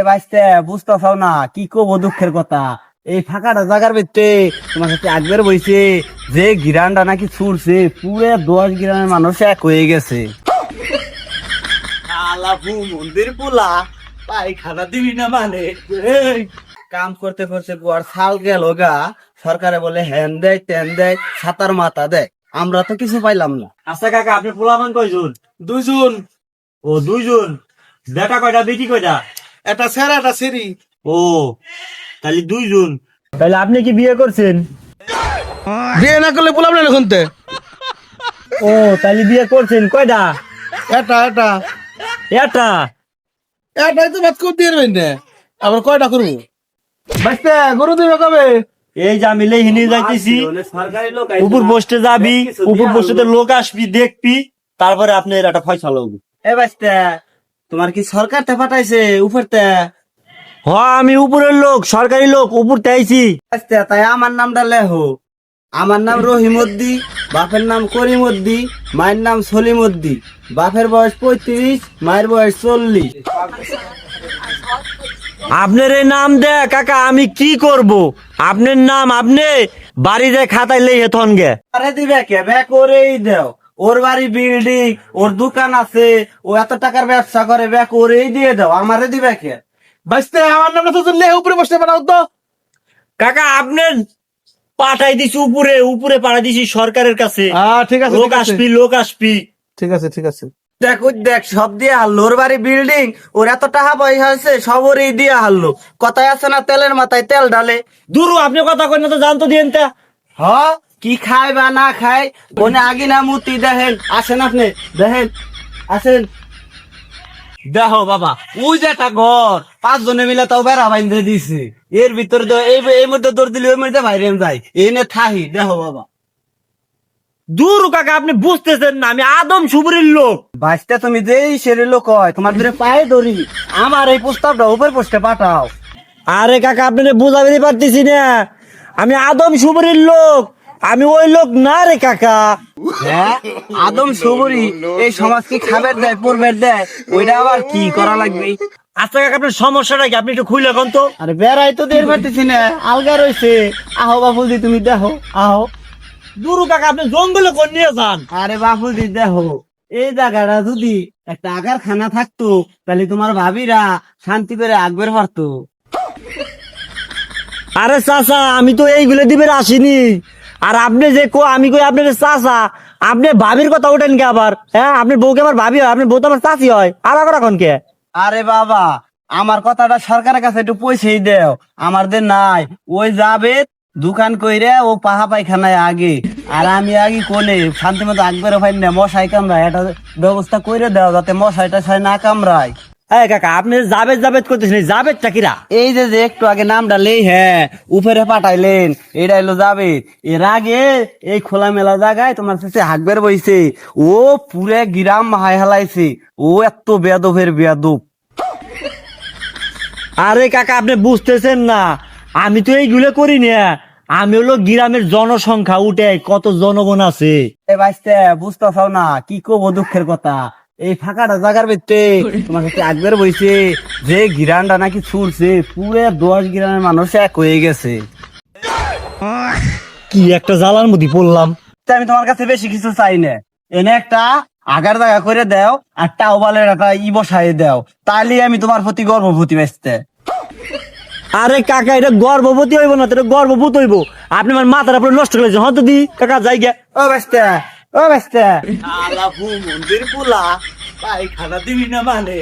বাইস্তে বুঝতেছাও না কি কব দুঃখের কথা। এই ফাঁকাটা জায়গার ভিতরে তোমার কাছে একবার বইছে যে গিরানটা নাকি ছুটছে পুরো 10 গ্রামের মানুষ এক হয়ে গেছে। আলাপু মন্দির পোলা পায়খানা দিবি না মানে কাম করতে করতে গোয়ার ছাল গেল গা। সরকারে বলে হ্যান দেয় তেন দেয় সাতার মাথা দেয়, আমরা তো কিছু পাইলাম না। আচ্ছা কাকা, আপনি পোলাপান কয়জন? 2 জন। ও 2 জন। বেটা কয়টা বেটি কয়টা? একটা ছেড়া একটা ছেড়ি। ও তাহলে 2 জন। তাহলে আপনি কি বিয়ে করছেন? বিয়ে না করলে বললাম না শুনতে। ও তাহলে বিয়ে করছেন কয়টা? এটা এটা এটা এটাই তো বাদ করতে পারবেন না, আবার কয়টা করবো? বাইস্তে গরু দিবে কবে? এই যে আমি লেহিনি যাইতেছি, উপর পোস্টে যাবি, উপর পোস্টে লোক আসবি দেখবি, তারপরে আপনার একটা ফয়সালা হবে। এ বাইস্তে তোমার কি সরকার তে পাঠাইছে উপরতে? হ আমি উপরের লোক, সরকারি লোক, উপর আইছি। বাইস্তে তাই আমার নামটা লেহো। আমার নাম রহিমউদ্দি, বাপের নাম করিমউদ্দি, মায়ের নাম সলিমউদ্দি। বাপের বয়স 35, মায়ের বয়স 40। আপনার এই নাম দে কাকা, আমি কি করব? আপনার নাম আপনি বাড়িতে খাতায় লেহে থন গে। আরে দিবে কে বে করেই দাও। ওর বাড়ি বিল্ডিং, ওর দোকান আছে, ও এত টাকার ব্যবসা করে, বে করেই দিয়ে দাও। আমারে দিবে কে? বাইস্তে আমার নামটা তো লেহ উপরে বসে বানাও তো। কাকা আপনার পাঠাই দিছি উপরে, উপরে পাঠাই দিছি সরকারের কাছে। ঠিক আছে লোক আসবি, লোক আসবি। ঠিক আছে ঠিক আছে। দেখ ওই দেখ সব দিয়ে হারলো, ওর বাড়ি বিল্ডিং, ওর এত টাকা পয়সা আছে, সব ওরই দিয়ে হারলো। কথায় আছে না তেলের মাথায় তেল ঢালে। দূর আপনি কথা কই না তো, জানতো দিয়েন তা। হ কি খায় বা না খায় কোনে আগি না মুতি দেখেন। আসেন আপনি দেখেন, আসেন দেখো বাবা ওই যে একটা ঘর 5 জনে মিলে তাও বেড়া বাইন্ধে দিছে। এর ভিতরে এই মধ্যে দৌড় দিলে ওই মধ্যে বাইরে যায়, এনে থাহি দেখো বাবা। দূর কাকা আপনি বুঝতেছেন না, আমি আদম শুভরির লোক। বাসটা তুমি যেই সেরে লোক হয় তোমার ধরে পায়ে ধরি, আমার এই প্রস্তাবটা উপর পোস্টে পাঠাও। আরে কাকা আপনারে বুঝাতে পারতেছি না, আমি আদম শুভরির লোক, আমি ওই লোক না রে কাকা। হ্যাঁ আদম সুবরি এই সমাজ কি খাবার দেয় পড়বের দেয়, ওইটা আবার কি করা লাগবে? আচ্ছা কাকা আপনার সমস্যাটা কি, আপনি একটু খুলে এখন তো। আরে বেড়াই তো দের পারতেছি না, আলগা রয়েছে। আহো বাপুজি তুমি দেখো আহো। দূর কাকা আপনি জঙ্গলে কোন নিয়ে যান। আরে বাপুজি দেখো, এই জায়গাটা যদি একটা আগার খানা থাকতো তাহলে তোমার ভাবিরা শান্তি করে আগবের পারতো। আরে চাচা আমি তো এইগুলো দিবে আসিনি। আর আপনি যে আমি কই আপনার চাচা, আপনি ভাবির কথা উঠেন কে আবার? হ্যাঁ আপনার বউকে আমার ভাবি হয়, আপনার বউ তো আমার চাচি হয়, আর এখন কে? আরে বাবা আমার কথাটা সরকারের কাছে একটু পয়সাই দেও, আমাদের নাই। ওই যাবে দোকান কইরে ও পাহা পায়খানায় আগে, আর আমি আগে কোনে শান্তি মতো আগবেরও পাই না, মশাই কামড়ায়। এটা ব্যবস্থা কইরে দাও যাতে মশাইটা ছাই না কামড়ায়। এই কাকা আপনি জাবেদ জাবেদ করতেছেন, জাবেদ চাকিরা? এই যে একটু আগে নামটা লেই হ্যাঁ উপরে পাঠাইলেন, এটা এলো যাবে। এর আগে এই খোলামেলা জায়গায় তোমার কাছে হাকবের বইছে, ও পুরে গিরাম হাই হালাইছে। ও এত বেয়াদবের বেয়াদব। আরে কাকা আপনি বুঝতেছেন না, আমি তো এইগুলো করি না। আমি হলো গ্রামের জনসংখ্যা উঠে কত জনগণ আছে। এ বাইস্তে বুঝতেছাও না কি কব দুঃখের কথা। এই ফাঁকাটা জায়গার ভিতরে তোমার কাছে একবার বইছে যে গিরানটা নাকি ছুটছে পুরো 10 গ্রামের মানুষ এক হয়ে গেছে। কি একটা জ্বালার মধ্যে পড়লাম। তা আমি তোমার কাছে বেশি কিছু চাই না, এনে একটা আগার জায়গা করে দাও আর টাওবালের একটা বসাই দাও, তাহলে আমি তোমার প্রতি গর্ভবতী বেচতে। আরে কাকা এটা গর্ভবতী হইব না, এটা গর্ভভূত হইব। আপনি আমার মাথার আপনি নষ্ট করেছেন, হয়তো দি কাকা জায়গা। ও বেচতে ও বেচতে আলাপু মন্দির পোলা পায়খানা দিবি না মানে